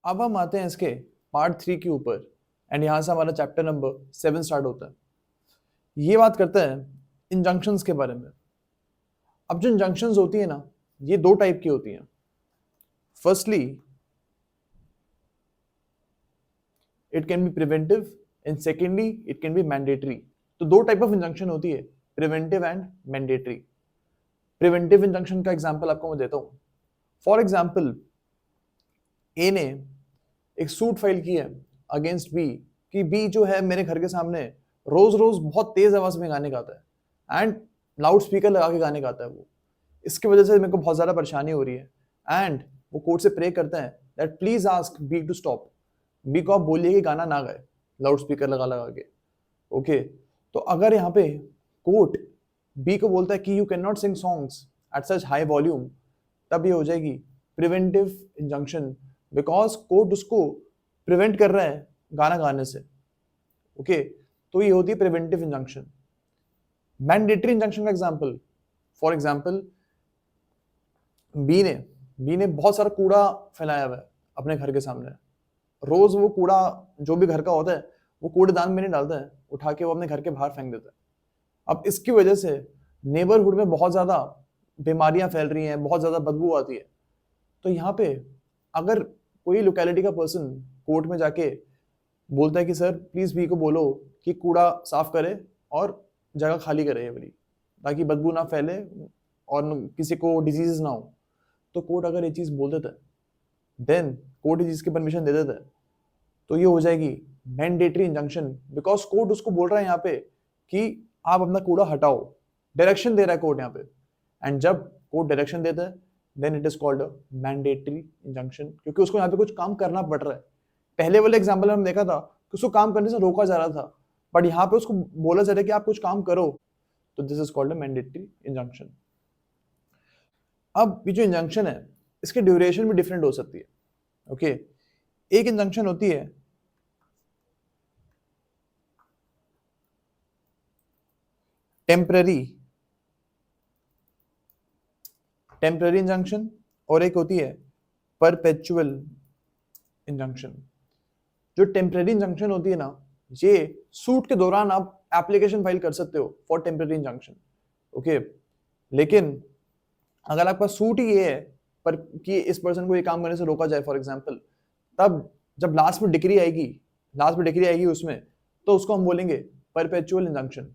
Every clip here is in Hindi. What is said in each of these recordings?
अब हम आते हैं इसके पार्ट 3 के ऊपर एंड यहाँ से हमारा चैप्टर नंबर 7 स्टार्ट होता है। ये बात करते हैं इंजंक्शंस के बारे में। अब जो इंजंक्शंस होती है ना, ये दो टाइप की होती हैं। Firstly it can be preventive and secondly it can be mandatory. तो दो टाइप ऑफ इंजंक्शन होती है, preventive and mandatory. Preventive injunction का एग्जांपल आपको मैं देता हूं। फॉर एग्जांपल, ए ने एक सूट फाइल की है अगेंस्ट बी कि बी जो है मेरे घर के सामने रोज रोज बहुत तेज आवाज में गाने गाता है एंड लाउड स्पीकर लगा के गाने गाता है वो। इसकी वजह से मेरे को बहुत ज्यादा परेशानी हो रही है एंड वो कोर्ट से प्रे करते हैं that please ask B to stop. B को आप बोलिए कि गाना ना गाए लाउड स्पीकर लगा लगा के। ओके, तो अगर यहाँ पे कोर्ट बी को बोलता है कि you can not sing songs at such high volume, तब ये हो जाएगी प्रिवेंटिव इंजंक्शन, बिकॉज कोर्ट उसको प्रिवेंट कर रहा है गाना गाने से। ओके, तो ये होती है प्रिवेंटिव इंजंक्शन। मैंडेटरी इंजंक्शन का एग्जांपल, फॉर एग्जांपल बी ने बहुत सारा कूड़ा फैलाया हुआ है अपने घर के सामने। रोज वो कूड़ा जो भी घर का होता है वो कूड़ेदान में नहीं डालता है, उठा के वो अपने घर के बाहर फेंक देता है। अब इसकी वजह से नेबरहुड में बहुत ज्यादा बीमारियां फैल रही हैं, बहुत ज्यादा बदबू आती है। तो यहाँ पे अगर कोई लोकेलिटी का पर्सन कोर्ट में जाके बोलता है कि सर प्लीज बी को बोलो कि कूड़ा साफ करे और जगह खाली करे ये वाली, ताकि बदबू ना फैले और किसी को डिजीज ना हो, तो कोर्ट अगर ये चीज बोल देता है, देन कोर्ट इस चीज की परमिशन दे देता है, तो ये हो जाएगी मैंडेटरी इंजंक्शन। बिकॉज कोर्ट उसको बोल रहा है यहाँ पे कि आप अपना कूड़ा हटाओ, डायरेक्शन दे रहा है कोर्ट यहाँ पे। एंड जब कोर्ट डायरेक्शन देता है then it is called a mandatory injunction, क्योंकि उसको यहाँ पे कुछ काम करना पड़ रहा है। पहले वाले एग्जाम्पल में हम देखा था कि उसको काम करने से रोका जा रहा था, बट यहाँ पे उसको बोला जा रहा है कि आप कुछ काम करो, तो this is called a mandatory injunction. अब ये जो इंजंक्शन है इसकी ड्यूरेशन भी डिफरेंट हो सकती है। ओके, एक इंजंक्शन होती है टेम्पररी इंजंक्शन और एक होती है परपेचुअल इंजंक्शन। जो टेम्पररी इंजंक्शन होती है ना, ये सूट के दौरान आप एप्लीकेशन फाइल कर सकते हो फॉर टेम्पररी इंजंक्शन। ओके, लेकिन अगर आपका सूट ही ये है पर कि इस पर्सन को ये काम करने से रोका जाए फॉर एग्जांपल, तब जब लास्ट में डिग्री आएगी उसमें, तो उसको हम बोलेंगे परपेचुअल इंजंक्शन।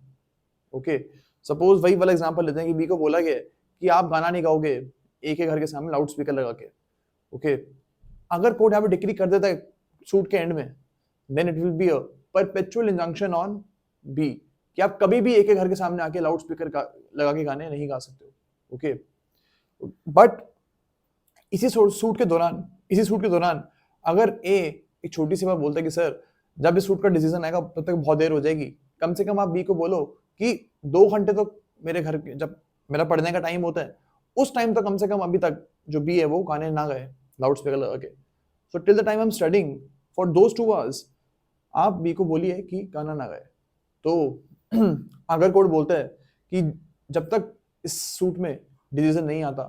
ओके, सपोज वही वाला एग्जांपल लेते हैं कि बी को बोला गया कि आप गाना नहीं गाओगे ए के घर के सामने लाउड स्पीकर लगा के। ओके, अगर कोर्ट यहाँ पे डिग्री कर देता है सूट के एंड में, then it will be a perpetual injunction on B कि आप कभी भी ए के घर के सामने आके लाउड स्पीकर लगा के गाने नहीं गा सकते हो। ओके, बट इसी सूट के दौरान अगर ए एक छोटी सी बात बोलता है कि सर जब इस सूट का डिसीजन आएगा तब तक बहुत देर हो जाएगी, कम से कम आप बी को बोलो कि 2 घंटे तो मेरे घर जब मेरा पढ़ने का टाइम होता है उस टाइम तो कम से कम अभी तक जो बी है वो गाने ना गाए लाउड स्पीकर लगा के। So till the time I am studying for those 2 hours आप बी को बोलिए कि गाना ना गाए। तो अगर कोर्ट बोलता है कि जब तक इस सूट में डिसीजन नहीं आता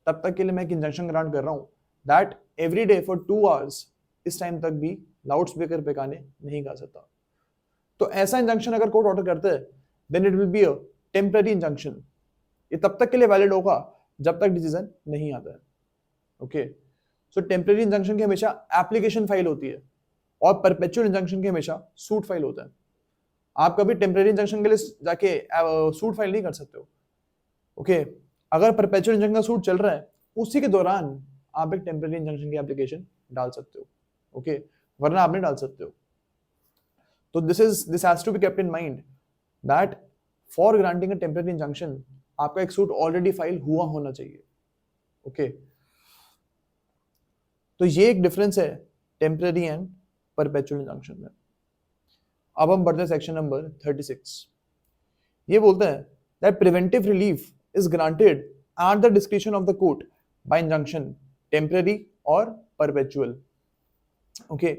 तब तक के लिए मैं एक इंजंक्शन ग्रांट कर रहा हूँ that every day for 2 hours इस टाइम तक भी लाउड स्पीकर पे गाने नहीं गा सकता, तो ऐसा इंजंक्शन अगर कोर्ट ऑर्डर करता है then it will be a temporary injunction. ये तब तक के लिए वैलिड होगा जब तक डिसीजन नहीं आता है। ओके, सो टेम्पररी इंजंक्शन की हमेशा एप्लीकेशन फाइल होती है और परपेचुअल इंजंक्शन की हमेशा सूट फाइल होता है। आप कभी टेम्पररी इंजंक्शन के लिए जाके सूट फाइल नहीं कर सकते हो। ओके, अगर परपेचुअल इंजंक्शन का सूट चल रहा है उसी के दौरान आप एक टेम्पररी इंजंक्शन की एप्लीकेशन डाल सकते हो। ओके, वरना आप नहीं डाल सकते हो। तो this has to be kept in mind that for granting a temporary injunction आपका एक सूट ऑलरेडी फाइल हुआ होना चाहिए। ओके, तो ये एक डिफरेंस है टेम्पररी एंड परपेचुअल इंजंक्शन में। अब हम बढ़ते हैं सेक्शन नंबर 36। ये बोलते हैं that preventive relief is granted at the discretion of the court by injunction, temporary और परपेचुअल। ओके,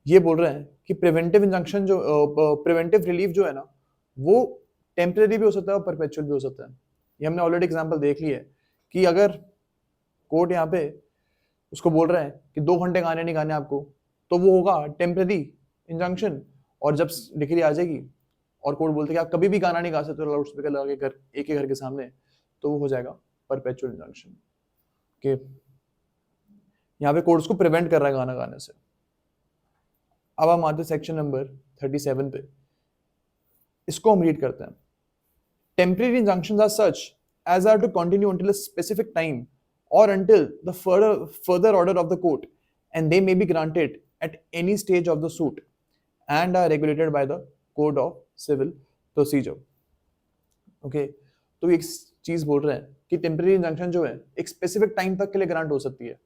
ये बोल रहे हैं कि प्रिवेंटिव इंजंक्शन जो प्रिवेंटिव रिलीफ जो है ना वो टेम्पररी भी हो सकता है और परपेचुअल भी हो सकता है। ये हमने ऑलरेडी एग्जांपल देख ली है कि अगर कोर्ट यहाँ पे उसको बोल रहे हैं कि 2 घंटे गाने नहीं गाने आपको, तो वो होगा टेम्पररी इंजंक्शन। और जब डिग्री आ जाएगी और कोर्ट बोलते कि आप कभी भी गाना नहीं गा सकते लाउड स्पीकर लगा के घर, एक ही घर के सामने, तो वो हो जाएगा परपेचुअल इंजंक्शन के। यहाँ पे कोर्ट को प्रिवेंट कर रहा है गाना गाने से। अब हम आते सेक्शन नंबर 37 पे, इसको हम रीड करते हैं। Temporary injunctions are such as are to continue until a specific time or until the further order of the court, and they may be granted at any stage of the suit and are regulated by the code of civil procedure. Okay, तो एक चीज बोल रहे हैं कि टेम्परेरी इंजंक्शन जो है एक स्पेसिफिक टाइम तक के लिए ग्रांट हो सकती है।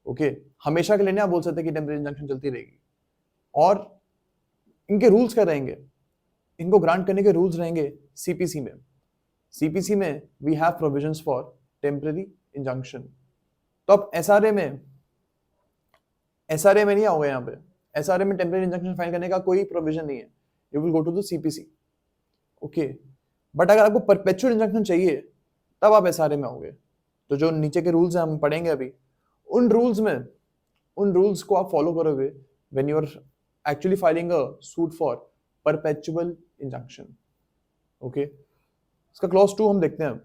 ओके, हमेशा के लिए नहीं आप बोल सकते कि टेम्परेरी इंजंक्शन चलती रहेगी। और इनके रूल्स क्या रहेंगे, इनको ग्रांट करने के रूल्स रहेंगे सीपीसी में। सीपीसी में we have provisions for temporary injunction. तो अब एसआरए में नहीं आओगे, यहाँ पे एसआरए में टेम्परेरी इंजंक्शन फाइल करने का कोई प्रोविजन नहीं है, you will go to the CPC. Okay, but अगर आपको परपेचुअल इंजंक्शन चाहिए तब आप एसआरए में आओगे। तो जो नीचे के रूल्स हैं हम पढ़ेंगे अभी, उन रूल्स को आप फॉलो करोगे when you are actually filing a suit for perpetual injunction. Okay, इसका क्लॉज 2 हम देखते हैं।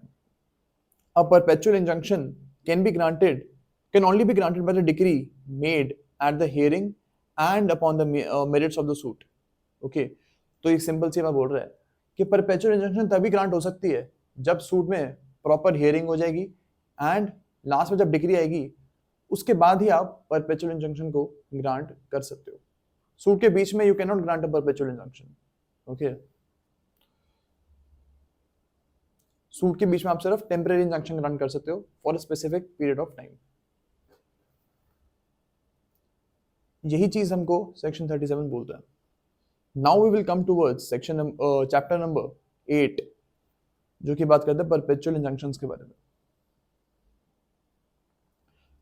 A perpetual injunction can only be granted by the decree made at the hearing and upon the merits of the suit. Okay, तो एक सिंपल सी बात बोल रहा है कि परपेचुअल इंजंक्शन तभी ग्रांट हो सकती है जब सूट में प्रॉपर हियरिंग हो जाएगी एंड लास्ट में जब डिग्री आएगी, उसके बाद ही आप परपेचुअल इंजंक्शन को ग्रांट कर सकते हो। सूट के बीच में you can not grant a perpetual injunction. Okay, suit के बीच में आप सिर्फ टेम्परेरी इंजंक्शन ग्रांट कर सकते हो for a specific period of time. यही चीज हमको सेक्शन 37 बोलता है। Now we will come towards section chapter number 8, जो कि बात करते हैं परपेचुअल इंजंक्शंस के बारे में।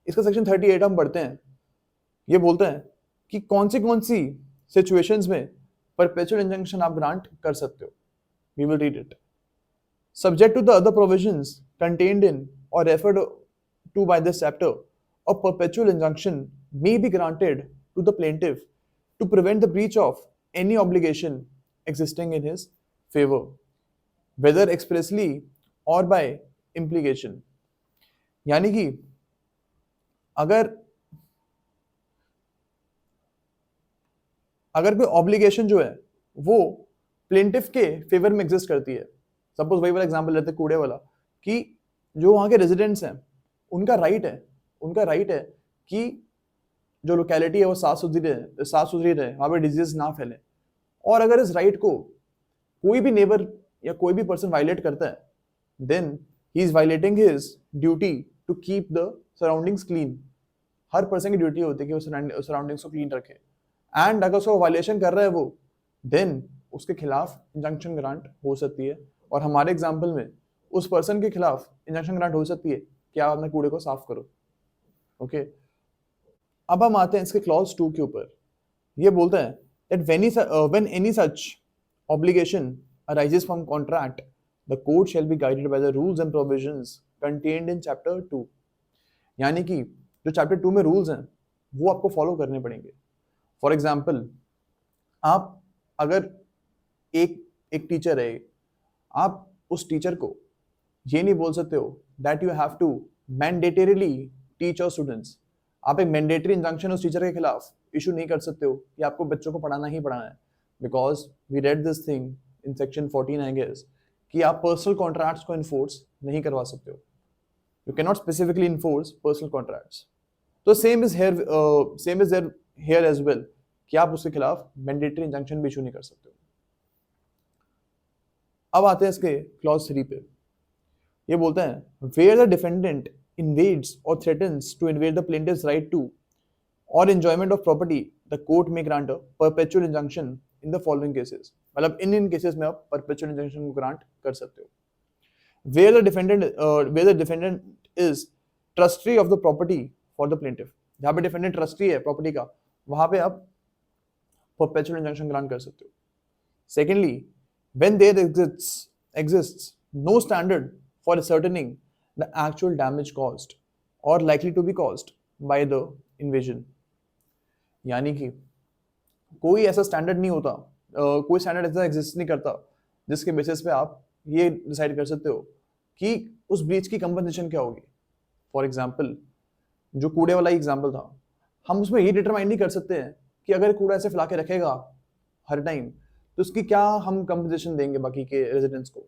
इसका सेक्शन 38 हम पढ़ते हैं। ये बोलते हैं कि कौन सी सिचुएशंस में परपेचुअल इंजंक्शन आप ग्रांट कर सकते हो। We will read it. Subject to the other provisions contained in or referred to by this chapter, a perpetual injunction may be granted to the plaintiff to prevent the breach of any obligation existing in his favor, whether expressly or by implication. यानी कि अगर कोई ऑब्लिगेशन जो है वो प्लेंटिफ के फेवर में एग्जिस्ट करती है, सपोज वही वाला एग्जांपल लेते कूड़े वाला, कि जो वहां के रेजिडेंट्स हैं उनका राइट है कि जो लोकेलिटी है वो साफ सुथरी रहे, वहां पे डिजीज ना फैले। और अगर इस राइट को कोई भी नेबर या कोई भी पर्सन वायलेट करता है, then he is violating his duty to keep the surroundings clean. हर पर्सन की ड्यूटी होती है कि वो सराउंडिंग्स को क्लीन रखे, एंड अगर उसको वायलेशन कर रहा है वो, देन उसके खिलाफ इंजंक्शन ग्रांट हो सकती है। और हमारे एग्जाम्पल में उस पर्सन के खिलाफ इंजंक्शन ग्रांट हो सकती है कि आप अपने कूड़े को साफ करो। ओके, अब हम आते हैं इसके क्लॉज 2 के ऊपर। ये बोलता है that when any such obligation arises from contract, the court shall be guided by the rules and provisions contained in chapter 2। यानी कि जो चैप्टर 2 में रूल्स हैं वो आपको फॉलो करने पड़ेंगे। फॉर एग्जाम्पल, आप अगर एक टीचर है, आप उस टीचर को ये नहीं बोल सकते हो that you have to mandatorily teach your students. आप एक मैंडेटरी इंजंक्शन उस टीचर के खिलाफ इशू नहीं कर सकते हो कि आपको बच्चों को पढ़ाना ही पढ़ाना है, because we read this thing in section 14 I guess, कि आप पर्सनल कॉन्ट्रैक्ट्स को इन्फोर्स नहीं करवा सकते हो। You can not specifically enforce personal contracts. तो same is there here as well, कि आप उसके खिलाफ मैंडेटरी इंजंक्शन भी इशू नहीं कर सकते हो। अब आते हैं इसके क्लॉज 3 पे। ये बोलते हैं where the defendant invades or threatens to invade the plaintiff's right to or enjoyment of property, the court may grant a perpetual injunction in the following cases। मतलब इन केसेस में आप perpetual injunction को ग्रांट कर सकते हो। where the defendant is trustee of the property for the plaintiff, जहाँ पे डिफेंडेंट ट्रस्टी है प्रॉपर्टी का, वहां पे आप perpetual injunction ग्रांट कर सकते हो। Secondly, when there exists no standard for ascertaining the actual damage caused or likely to be caused by the invasion. यानी कि कोई ऐसा स्टैंडर्ड नहीं होता, कोई स्टैंडर्ड ऐसा एग्जिस्ट नहीं करता जिसके बेसिस पे आप ये डिसाइड कर सकते हो कि उस ब्रीच की कंपनसेशन क्या होगी। फॉर एग्जाम्पल जो कूड़े वाला एग्जाम्पल था, हम उसमें ये डिटरमाइन नहीं कर सकते हैं कि अगर कूड़ा ऐसे फैला के रखेगा हर टाइम तो उसकी क्या हम कंपनसेशन देंगे बाकी के रेजिडेंट्स को।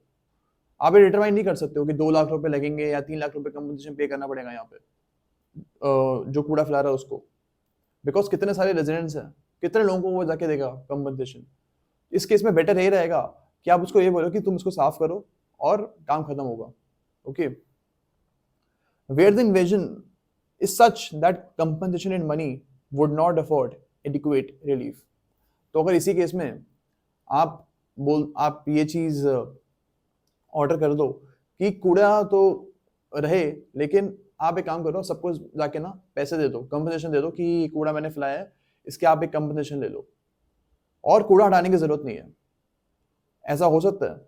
आप ये डिटरमाइन नहीं कर सकते हो कि 2 लाख रुपए लगेंगे या 3 लाख रुपए कंपनसेशन पे करना पड़ेगा यहाँ पे जो कूड़ा फैला रहा है उसको, बिकॉज कितने सारे रेजिडेंट्स हैं, कितने लोगों को वो जाके देगा कंपनसेशन। इस केस में बेटर ये रहेगा कि आप उसको ये बोलो कि तुम इसको साफ करो और काम खत्म होगा। Okay, where the invasion is such that compensation in money would not afford adequate relief. तो अगर इसी केस में आप ये चीज ऑर्डर कर दो कि कूड़ा तो रहे, लेकिन आप एक काम करो, सबको जाके ना पैसे दे दो, कंपनसेशन दे दो कि कूड़ा मैंने फैलाया है, इसके आप एक कंपनसेशन ले लो और कूड़ा हटाने की जरूरत नहीं है। ऐसा हो सकता है?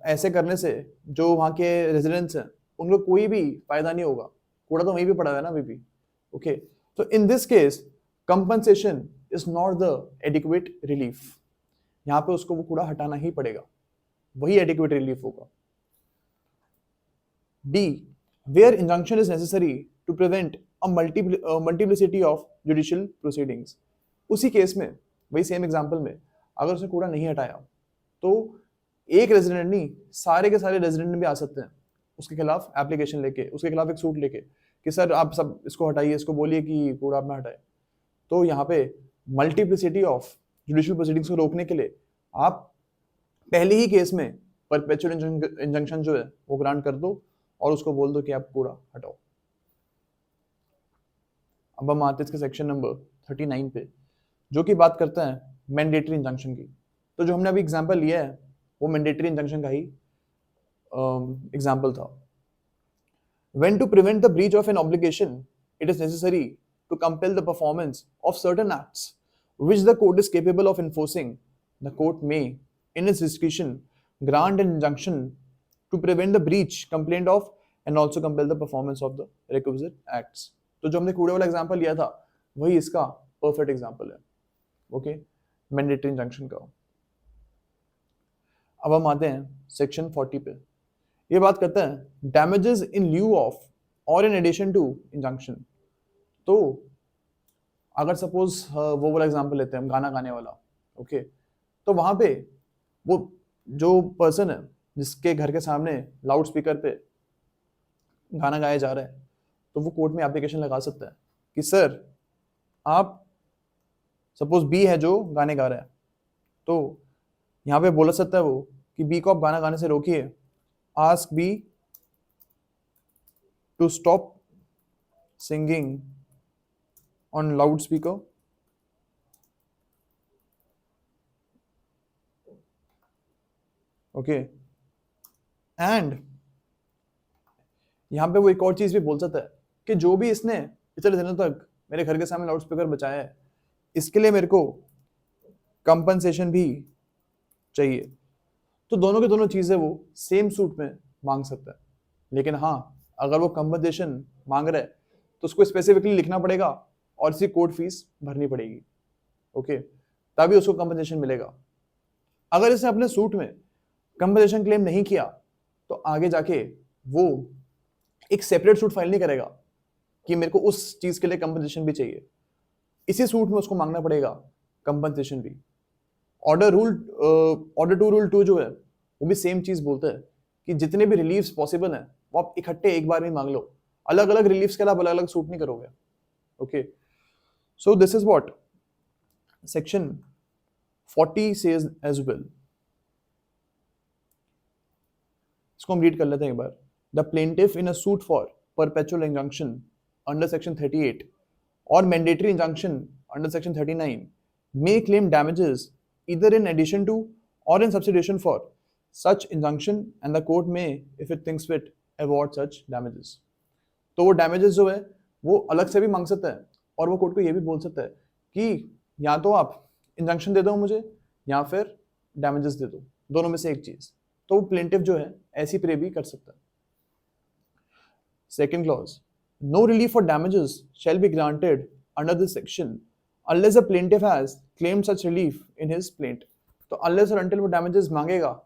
ऐसे करने से जो वहाँ के रेजिडेंट्स हैं उनको कोई भी फायदा नहीं होगा, कूड़ा तो वहीं भी पड़ा है ना अभी भी। ओके, तो in this case compensation is not the adequate relief. यहाँ पे उसको वो कूड़ा हटाना ही पड़ेगा, वही एडिक्वेट रिलीफ होगा। D, where injunction is necessary to prevent a multiplicity of judicial proceedings. उसी केस में, वही सेम एग्जांपल में, अगर उसने कूड़ा नहीं हटाया तो एक रेजिडेंट नहीं, सारे के सारे रेजिडेंट भी आ सकते हैं उसके खिलाफ एप्लीकेशन लेके, उसके खिलाफ एक सूट लेके कि सर आप सब इसको हटाइए, इसको बोलिए कि कूड़ा अपना हटाए। तो यहाँ पे मल्टीप्लिसिटी ऑफ जुडिशियल प्रोसीडिंग्स को रोकने के लिए आप पहले ही केस में परपेचुअल इंजंक्शन जो है वो ग्रांट कर दो और उसको बोल दो कि आप कूड़ा हटाओ। अब हम आते हैं इसके सेक्शन नंबर 39 पे, जो कि बात करता है मैंडेटरी इंजंक्शन की। तो जो हमने अभी एग्जांपल लिया है वो मैंडेटरी इंजंक्शन का ही एग्जांपल था। When to prevent the breach of an obligation, it is necessary to compel the performance of certain acts which the court is capable of enforcing. The court may, in its discretion, grant an injunction to prevent the breach complained of and also compel the performance of the requisite acts. तो जो हमने कूड़े वाला एग्जांपल लिया था वही इसका परफेक्ट एग्जांपल है। ओके, मैंडेटरी इंजंक्शन का। अब हम आते हैं सेक्शन 40 पे। ये बात करते हैं डैमेजेस इन ल्यू ऑफ और इन एडिशन टू इंजंक्शन। तो अगर सपोज वो वाला एग्जांपल लेते हैं हम, गाना गाने वाला। ओके, तो वहां पे वो जो पर्सन है जिसके घर के सामने लाउड स्पीकर पे गाना गाया जा रहा है, तो वो कोर्ट में एप्लीकेशन लगा सकता है कि सर आप, सपोज बी है जो गाने गा रहा है, तो यहाँ पे बोल सकता है वो कि बी को आप गाना गाने से रोकिए, ask B to stop singing on loudspeaker. Okay, and यहाँ पे वो एक और चीज भी बोल सकता है कि जो भी इसने इतने दिनों तक मेरे घर के सामने लाउड स्पीकर बचाया है, इसके लिए मेरे को कंपनसेशन भी चाहिए। तो दोनों की दोनों चीजें वो सेम सूट में मांग सकता है, लेकिन हाँ अगर वो कंपनसेशन मांग रहा है तो उसको स्पेसिफिकली लिखना पड़ेगा और इसकी कोर्ट फीस भरनी पड़ेगी। ओके, तभी उसको कंपनसेशन मिलेगा। अगर इसने अपने सूट में कंपनसेशन क्लेम नहीं किया तो आगे जाके वो एक सेपरेट सूट फाइल नहीं करेगा कि मेरे को उस चीज के लिए कंपनसेशन भी चाहिए, इसी सूट में उसको मांगना पड़ेगा कंपनसेशन भी। ऑर्डर टू रूल 2 जो है वो भी सेम चीज बोलता है कि जितने भी रिलीफ्स पॉसिबल हैं वो आप इकट्ठे एक बार में मांग लो, अलग अलग रिलीफ्स के अलावा अलग अलग सूट नहीं करोगे। Okay, so this is what section 40 says as well. इसको हम रीड कर लेते हैं एक बार। The plaintiff in a suit for perpetual injunction under section 38 or mandatory injunction under section 39 may claim damages either in addition to or in substitution for such injunction and the court may, if it thinks fit, award such damages. तो वो damages जो है वो अलग से भी मांग सकता है और वो कोर्ट को ये भी बोल सकता है कि या तो आप इंजंक्शन दे दो मुझे या फिर damages दे दो, दोनों में से एक चीज। तो वो प्लेंटिफ जो है ऐसी प्रे भी कर सकता है। Second clause, no relief for damages shall be granted under this section unless the plaintiff has claimed such relief in his plaint. तो unless और until वो damages मांगेगा,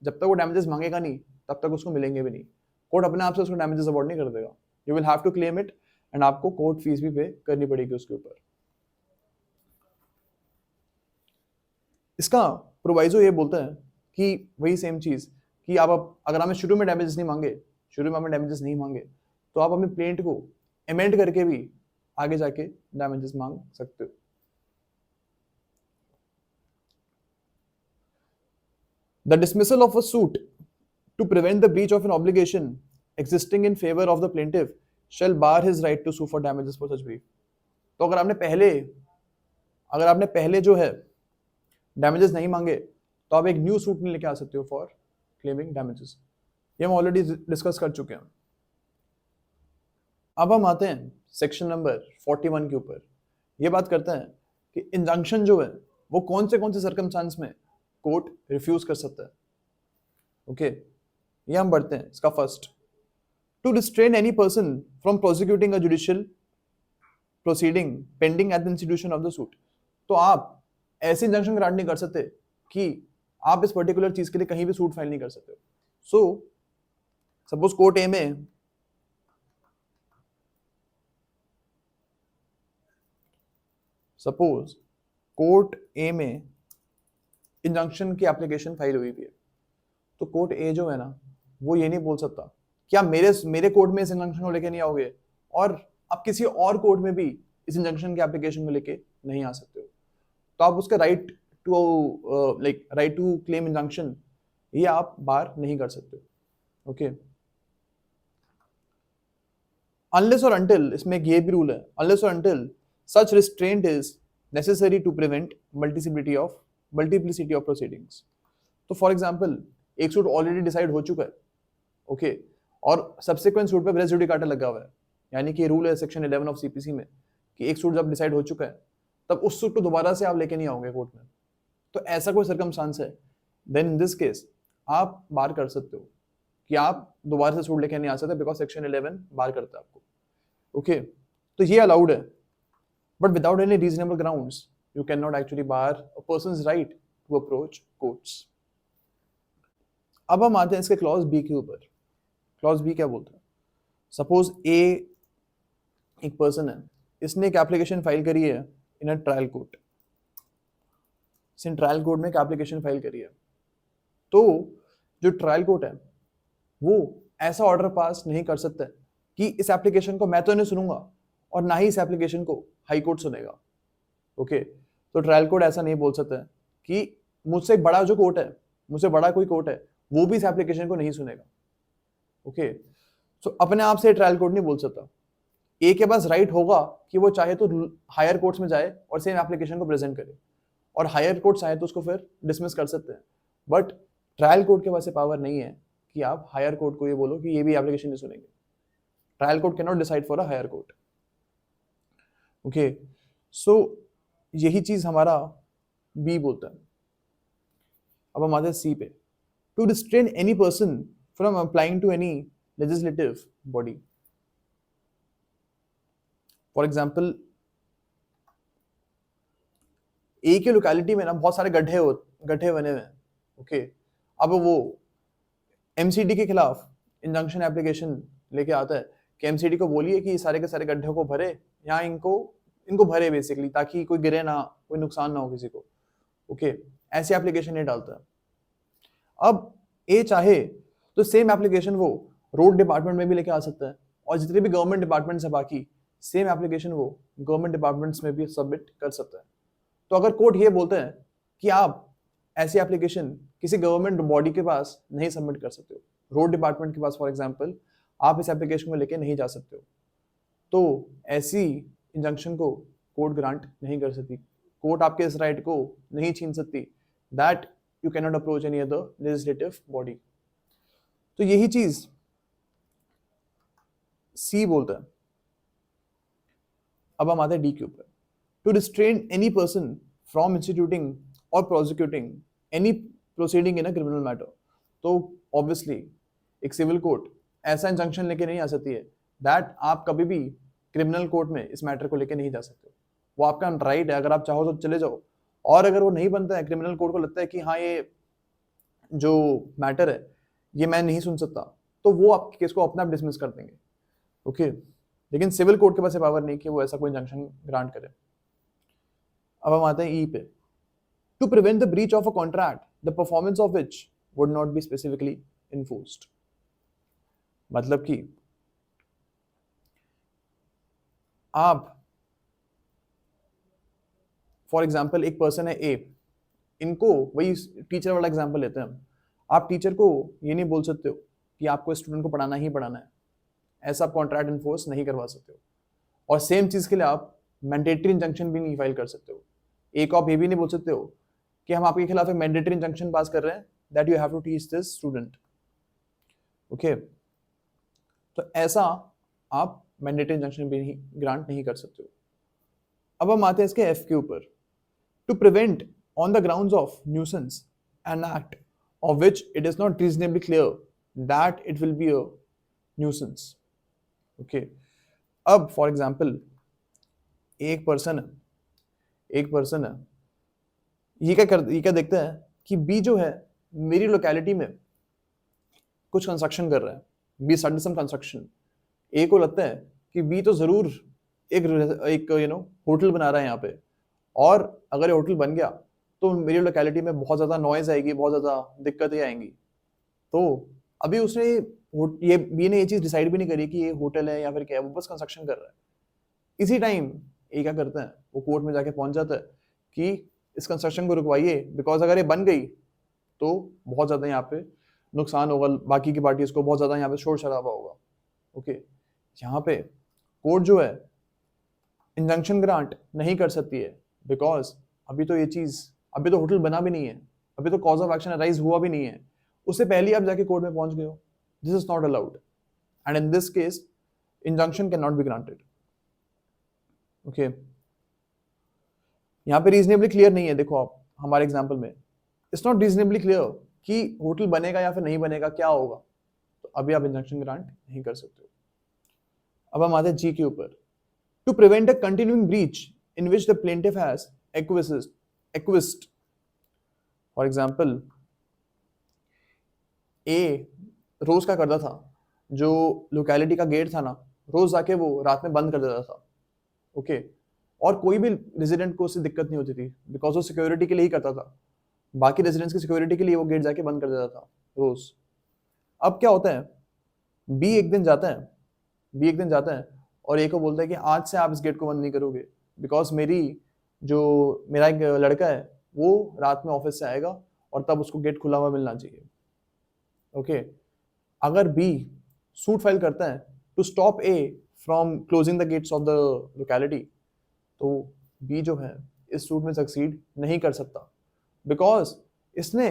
जब तक वो damages मांगेगा नहीं तब तक उसको मिलेंगे भी नहीं. कोर्ट अपने आप से उसको damages award नहीं कर देगा. You will have to claim it and आपको कोर्ट फीस भी पे करनी पड़ेगी उसके ऊपर. इसका प्रोवाइजो ये बोलता है कि वही सेम चीज कि आप अगर हमें शुरू में डैमेजेस नहीं मांगे, शुरू में हमें डैमेजेस नहीं मांगे तो आप अपने प्लेंट को अमेंड करके भी आगे जाके डैमेजेस मांग सकते हो. The dismissal of a suit to prevent the breach of an obligation existing in favor of the plaintiff shall bar his right to sue for damages for such breach. तो अगर आपने पहले जो है डैमेजेस नहीं मांगे तो आप एक न्यू सूट नहीं लेके आ सकते हो फॉर क्लेमिंग डैमेजेस. ये हम ऑलरेडी डिस्कस कर चुके हैं. अब हम आते हैं सेक्शन नंबर 41 के ऊपर. ये बात करते हैं कि इंजंक्शन जो है वो कौन से सर्कमस्टांस में कोर्ट रिफ्यूज कर सकता है. ओके, ये हम बढ़ते हैं. इसका first, to restrain any person from prosecuting a judicial proceeding pending at the institution of the suit. तो आप ऐसे इंजंक्शन ग्रांट नहीं कर सकते कि आप इस पर्टिकुलर चीज के लिए कहीं भी सूट फाइल नहीं कर सकते. सो सपोज कोर्ट ए में सपोज कोर्ट ए में इंजंक्शन की एप्लीकेशन फाइल हुई भी है, तो कोर्ट ए जो है ना वो ये नहीं बोल सकता कि आप मेरे कोर्ट में इस इंजंक्शन को लेके नहीं आओगे और आप किसी और कोर्ट में भी इस इंजंक्शन की एप्लीकेशन को लेके नहीं आ सकते हो. तो आप उसका राइट टू क्लेम इंजंक्शन ये आप बार नहीं कर सकते हो. ओके, अनलेस और अंटिल, इसमें एक ये भी रूल है, अनलेस और until such restraint is necessary to prevent multiplicity of proceedings. तो फॉर एग्जाम्पल एक सूट ऑलरेडी डिसाइड हो चुका है, ओके, और सब्सिक्वेंट सूट पे रेस जुडिकाटा लगा हुआ है, यानी कि रूल है सेक्शन 11 ऑफ सीपीसी में कि एक सूट जब डिसाइड हो चुका है तब उस सूट को दोबारा से आप लेके नहीं आओगे कोर्ट में. तो ऐसा कोई सर्कमस्टांस है, देन इन दिस केस आप बार कर सकते हो कि आप दोबारा से सूट लेके नहीं आ सकते बिकॉज सेक्शन 11 बार करता है आपको. ओके, तो ये अलाउड है. But without any reasonable grounds, you cannot actually bar a person's right to approach courts. अब हम आते हैं इसके क्लॉज बी के ऊपर. क्लॉज बी क्या बोलता है? सपोज ए एक पर्सन है, इसने एक एप्लीकेशन फाइल करी है इन अ ट्रायल कोर्ट. इसने ट्रायल कोर्ट में एक एप्लीकेशन फाइल करी है. तो जो ट्रायल कोर्ट है वो ऐसा ऑर्डर पास नहीं कर सकता कि इस एप्लीकेशन को मैं तो नहीं सुनूंगा और ना ही इस एप्लीकेशन को हाई कोर्ट सुनेगा. ओके, तो ट्रायल कोर्ट ऐसा नहीं बोल सकता है कि मुझसे बड़ा जो कोर्ट है, मुझसे बड़ा कोई कोर्ट है, वो भी इस एप्लीकेशन को नहीं सुनेगा. ओके, सो अपने आप से ट्रायल कोर्ट नहीं बोल सकता. ए के पास राइट होगा कि वो चाहे तो हायर कोर्ट्स में जाए और सेम एप्लीकेशन को प्रेजेंट करे, और हायर कोर्ट चाहे तो उसको फिर डिसमिस कर सकते हैं. बट ट्रायल कोर्ट के पास पावर नहीं है कि आप हायर कोर्ट को ये बोलो कि ये भी एप्लीकेशन नहीं सुनेंगे. Trial court can not decide for a higher court. Okay, so यही चीज हमारा बी बोलता है. अब हम आते हैं सी पे, to restrain any person from applying to any legislative body. For example A के लोकेलिटी में ना बहुत सारे गड्ढे बने हुए हैं. ओके, अब वो एमसीडी के खिलाफ इंजंक्शन एप्लीकेशन लेके आता है कि एमसीडी को बोलिए कि सारे के सारे गड्ढे को भरे, यहाँ इनको भरे बेसिकली, ताकि कोई गिरे ना, कोई नुकसान ना हो किसी को. ओके, ऐसी एप्लीकेशन ये डालता है. अब ए चाहे तो सेम एप्लीकेशन वो रोड डिपार्टमेंट में भी लेके आ सकता है, और जितने भी गवर्नमेंट डिपार्टमेंट्स है बाकी सेम एप्लीकेशन वो गवर्नमेंट डिपार्टमेंट्स में भी सबमिट कर सकता है. तो अगर कोर्ट ये बोलते हैं कि आप ऐसी एप्लीकेशन किसी गवर्नमेंट बॉडी के पास नहीं सबमिट कर सकते हो, रोड डिपार्टमेंट के पास फॉर एग्जाम्पल आप इस एप्लीकेशन को लेके नहीं जा सकते हो, तो ऐसी इंजंक्शन को कोर्ट ग्रांट नहीं कर सकती. कोर्ट आपके इस राइट को नहीं छीन सकती that you can not approach any other legislative body. तो यही चीज सी बोलता है. अब हम आते हैं डी के ऊपर, to restrain any person from instituting or prosecuting any proceeding in a criminal matter. तो ऑब्वियसली एक सिविल कोर्ट ऐसा इंजंक्शन लेके नहीं आ सकती है दैट आप कभी भी क्रिमिनल कोर्ट में इस मैटर को लेके नहीं जा सकते। वो आपका राइट है, अगर आप चाहो तो चले जाओ, और अगर वो नहीं बनता है, क्रिमिनल कोर्ट को लगता है कि हाँ ये जो मैटर है ये मैं नहीं सुन सकता, तो वो आपके केस को अपने आप डिसमिस कर देंगे। ओके, लेकिन सिविल कोर्ट के पास पावर नहीं कि वो ऐसा कोई इंजंक्शन ग्रांट करे। अब हम आते हैं ई पे, to prevent the breach of a contract the performance of which would not be specifically enforced. मतलब कि आप फॉर एग्जाम्पल एक पर्सन है ए, इनको वही टीचर वाला एग्जाम्पल लेते हैं हम। आप टीचर को ये नहीं बोल सकते हो कि आपको स्टूडेंट को पढ़ाना ही पढ़ाना है, ऐसा आप कॉन्ट्रैक्ट इन्फोर्स नहीं करवा सकते हो। और सेम चीज के लिए आप मैंडेटरी इंजंक्शन भी नहीं फाइल कर सकते हो। एक आप ये भी नहीं बोल सकते हो कि हम आपके खिलाफ एक मैंडेटरी इंजंक्शन पास कर रहे हैं that you have to teach this student. Okay, तो ऐसा आप मैंडेटरी इंजंक्शन भी नहीं ग्रांट नहीं कर सकते हो। अब हम आते हैं इसके एफ के ऊपर, to prevent on the grounds of nuisance an act of which it is not reasonably clear that it will be a nuisance. Okay, अब फॉर एग्जाम्पल एक पर्सन है, ये क्या देखता है कि बी जो है मेरी लोकेलिटी में कुछ कंस्ट्रक्शन कर रहा है, बी स्टार्टेड सम कंस्ट्रक्शन। ए को लगता है कि बी तो जरूर एक होटल बना रहा है यहाँ पे, और अगर ये होटल बन गया तो मेरी लोकेलिटी में बहुत ज़्यादा नॉइज आएगी, बहुत ज़्यादा दिक्कतें आएंगी। तो अभी उसने ये बी ने ये चीज़ डिसाइड भी नहीं करी कि ये होटल है या फिर क्या है, वो बस कंस्ट्रक्शन कर रहा है। इसी टाइम ये क्या करता है, वो कोर्ट में जाके पहुंच जाता है कि इस कंस्ट्रक्शन को रुकवाइए, बिकॉज अगर ये बन गई तो बहुत ज़्यादा यहाँ पे नुकसान होगा, बाकी की पार्टीज को बहुत ज़्यादा यहाँ पे शोर शराबा होगा। ओके, यहाँ पे कोर्ट जो है इंजंक्शन ग्रांट नहीं कर सकती है, बिकॉज अभी तो होटल बना भी नहीं है, अभी तो कॉज ऑफ एक्शन अराइज हुआ भी नहीं है, उससे पहले ही आप जाके कोर्ट में पहुंच गए हो। This is not allowed and in this case injunction can not be granted. Okay, यहाँ पे रीजनेबली क्लियर नहीं है। देखो आप हमारे एग्जाम्पल में इट्स नॉट रीजनेबली क्लियर कि होटल बनेगा या फिर नहीं बनेगा, क्या होगा, तो अभी आप इंजंक्शन ग्रांट नहीं कर सकते हो। अब हम आते हैं जी के ऊपर, to prevent a continuing breach in which the plaintiff has acquiesced. For example A रोज क्या करता था, जो लोकेलिटी का गेट था ना, रोज जाके वो रात में बंद कर देता था। ओके, और कोई भी रेजिडेंट को उससे दिक्कत नहीं होती थी, बिकॉज वो सिक्योरिटी के लिए ही करता था, बाकी रेजिडेंट्स की सिक्योरिटी के लिए वो गेट जाके बंद कर देता था रोज। अब क्या होता है, बी एक दिन जाता है और ए को बोलता है कि आज से आप इस गेट को बंद नहीं करोगे, बिकॉज मेरा एक लड़का है वो रात में ऑफिस से आएगा और तब उसको गेट खुला हुआ मिलना चाहिए। ओके, अगर बी सूट फाइल करता है to stop A from closing the gates of the locality, तो बी जो है इस सूट में सक्सीड नहीं कर सकता, बिकॉज इसने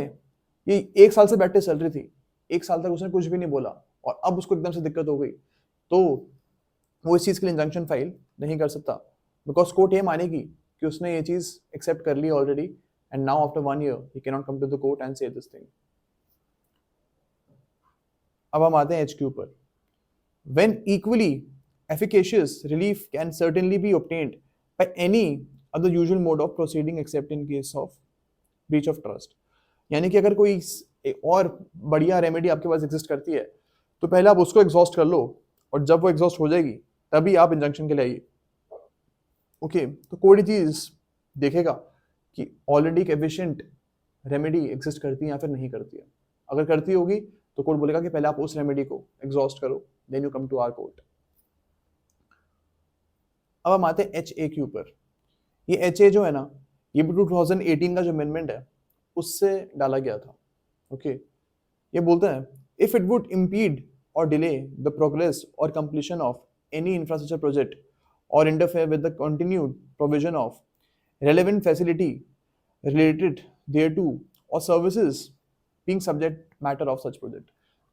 ये 1 साल से बैठे चल रही थी, 1 साल तक उसने कुछ भी नहीं बोला, और अब उसको एकदम से दिक्कत हो गई, तो वो इस चीज के लिए इंजंक्शन फाइल नहीं कर सकता, बिकॉज कोर्ट ये मानेगी कि उसने ये चीज एक्सेप्ट कर ली already, and now after 1 year he can not come to the court and say this thing. अब हम आते हैं एच के ऊपर, when equally efficacious relief can certainly be obtained by any other usual mode of proceeding except in case of breach of trust. यानी कि अगर कोई और बढ़िया रेमेडी आपके पास एग्जिस्ट करती है तो पहले आप उसको एग्जॉस्ट कर लो, और जब वो एग्जॉस्ट हो जाएगी तभी आप इंजंक्शन के लिए आइए। ओके, तो कोई चीज देखेगा कि ऑलरेडी एक एफिशिएंट रेमेडी एग्जिस्ट करती है या फिर नहीं करती है। अगर करती होगी तो कोर्ट बोलेगा कि पहले आप उस रेमेडी को एग्जॉस्ट करो, then you come to our court. अब हम आते हैं एच ए के ऊपर। ये एच ए जो है ना, ये भी 2018 का जो अमेंडमेंट है उससे डाला गया था। ओके, ये बोलता है if it would impede or delay the progress or completion of any infrastructure project or interfere with the continued provision of relevant facility related thereto or services being subject matter of such project।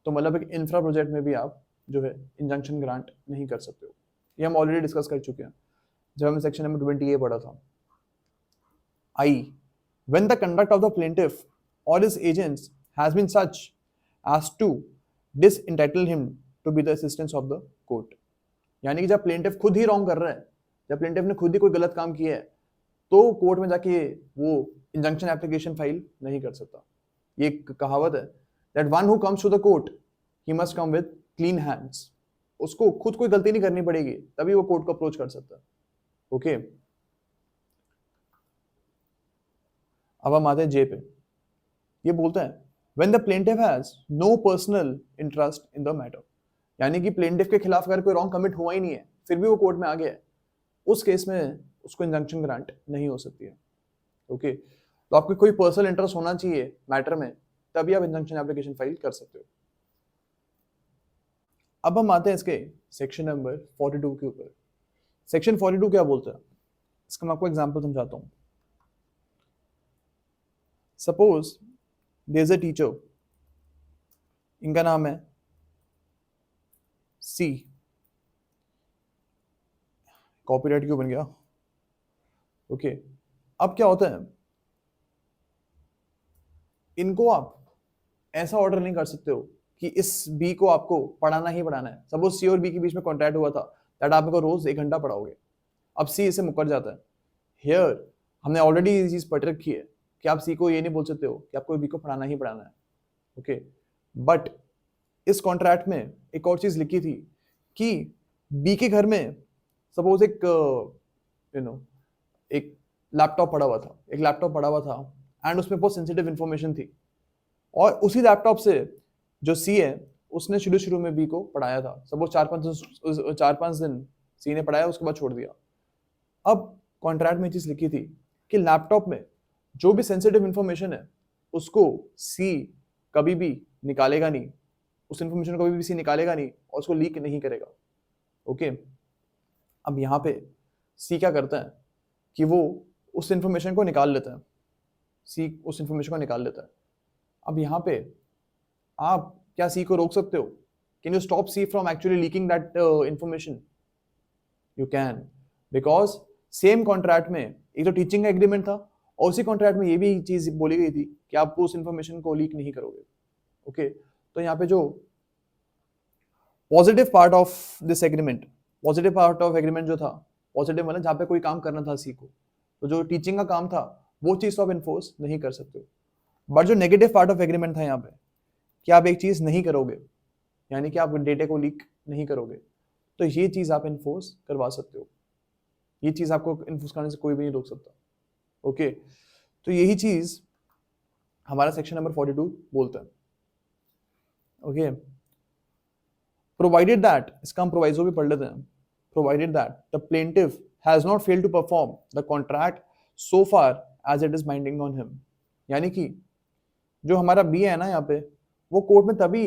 तो मतलब एक इंफ्रा प्रोजेक्ट में भी आप जो है इंजंक्शन ग्रांट नहीं कर सकते हो। ये हम ऑलरेडी डिस्कस कर चुके हैं जब हमने सेक्शन नंबर 20 पढ़ा था। आई, when the conduct of the plaintiff or his agents has been such as to disentitle him to be the assistance of the court। यानी कि जब प्लेंटिफ खुद ही रॉन्ग कर रहा है, जब प्लेंटिफ ने खुद ही कोई गलत काम किया है, तो कोर्ट में जाके वो इंजंक्शन एप्लीकेशन फाइल नहीं कर सकता। ये एक कहावत है that one who comes to the court he must come with clean hands. उसको खुद कोई गलती नहीं करनी पड़ेगी, तभी वो कोर्ट को अप्रोच कर सकता है। ओके, अब हम आते हैं जे पे। ये बोलता है when the plaintiff has no personal interest in the matter, यानी कि प्लेंटिफ के खिलाफ अगर कोई रॉन्ग कमिट हुआ ही नहीं है, फिर भी वो कोर्ट में आ गया है, उस केस में उसको इंजंक्शन ग्रांट नहीं हो सकती है। ओके, तो आपको कोई पर्सनल इंटरेस्ट होना चाहिए मैटर में, तभी आप इंजंक्शन एप्लीकेशन फाइल कर सकते हो। अब हम आते हैं इसके सेक्शन नंबर 42 के ऊपर। सेक्शन 42 क्या बोलता है, इसका मैं आपको एग्जांपल समझाता हूं। Suppose there is a teacher, इनका नाम है सी। कॉपीराइट क्यों बन गया? ओके, अब क्या होता है, इनको आप ऐसा ऑर्डर नहीं कर सकते हो कि इस बी को आपको पढ़ाना ही पढ़ाना है। सपोज सी और बी के बीच में कॉन्ट्रैक्ट हुआ था दैट आप मेरे को रोज 1 घंटा पढ़ाओगे। अब सी इसे मुकर जाता है। हियर हमने ऑलरेडी ये चीज पढ़ रखी है कि आप सी को ये नहीं बोल सकते हो कि आपको बी को पढ़ाना ही पढ़ाना है। ओके, बट इस कॉन्ट्रैक्ट में एक और चीज लिखी थी कि बी के घर में सपोज एक एक लैपटॉप पड़ा हुआ था, एंड उसमें बहुत सेंसिटिव इंफॉर्मेशन थी, और उसी लैपटॉप से जो सी है उसने शुरू में बी को पढ़ाया था। सपोज 4-5 दिन सी ने पढ़ाया, उसके बाद छोड़ दिया। अब कॉन्ट्रैक्ट में चीज लिखी थी कि लैपटॉप में जो भी सेंसिटिव इंफॉर्मेशन है उसको सी कभी भी निकालेगा नहीं, उस इंफॉर्मेशन को कभी भी सी निकालेगा नहीं और उसको लीक नहीं करेगा। ओके, अब यहाँ पे सी क्या करता है कि वो उस इंफॉर्मेशन को निकाल लेता है, सी उस इंफॉर्मेशन को निकाल लेता है। अब यहाँ पे आप क्या सी को रोक सकते हो? Can you stop C from actually leaking that information? You can, because same contract में एक तो टीचिंग का एग्रीमेंट था, और उसी कॉन्ट्रैक्ट में ये भी चीज बोली गई थी कि आप उस इंफॉर्मेशन को लीक नहीं करोगे। ओके, तो यहाँ पे जो positive part of this agreement, positive part of agreement जो था, पॉजिटिव मतलब जहाँ पे कोई काम करना था सी को, तो जो टीचिंग का काम था वो चीज तो आप इन्फोर्स नहीं कर सकते हो। बट जो नेगेटिव पार्ट ऑफ एग्रीमेंट था यहाँ पे कि आप एक चीज नहीं करोगे, यानी कि आप डेटा को लीक नहीं करोगे, तो ये चीज आप इन्फोर्स करवा सकते हो। ये चीज आपको इन्फोर्स करने से कोई भी नहीं रोक सकता। ओके, तो यही चीज हमारा सेक्शन नंबर 42 बोलता है। ओके, प्रोवाइडेड दैट, इसका हम प्रोवाइजो भी पढ़ लेते हैं। Provided that the plaintiff has not failed to perform the contract so far as it is binding on him, यानी कि जो हमारा बी है ना यहाँ पे, वो कोर्ट में तभी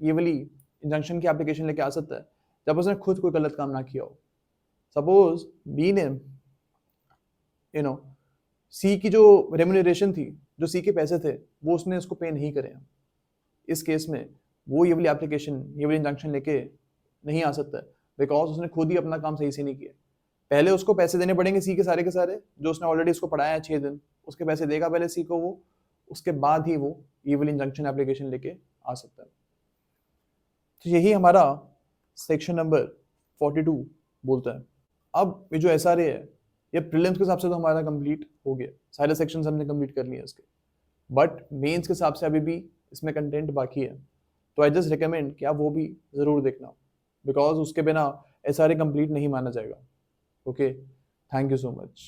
ये वाली इंजंक्शन की एप्लीकेशन लेके आ सकता है जब उसने खुद कोई गलत काम ना किया हो। सपोज बी ने सी की जो रेम्यूनरेशन थी, जो सी के पैसे थे, वो उसने उसको पे नहीं करे हैं। इस केस में वो ये वाली एप्लीकेशन, ये वाली इंजंक्शन लेके नहीं आ सकता है, बिकॉज उसने खुद ही अपना काम सही से नहीं किया। पहले उसको पैसे देने पड़ेंगे सी के सारे, जो उसने ऑलरेडी उसको पढ़ाया है 6 दिन, उसके पैसे देगा पहले सी को वो, उसके बाद ही वो ये वाली इंजंक्शन एप्लीकेशन लेके आ सकता है। तो यही हमारा सेक्शन नंबर 42 बोलता है। अब ये जो एसआरए है, ये प्रीलिम्स के हिसाब से तो हमारा कंप्लीट हो गया, सारे सेक्शंस हमने कंप्लीट कर लिए इसके, बट मेंस के हिसाब से अभी भी इसमें कंटेंट बाकी है। तो आई जस्ट रिकमेंड कि आप वो भी ज़रूर देखना, बिकॉज उसके बिना एसआरए कंप्लीट नहीं माना जाएगा। Okay, thank you so much.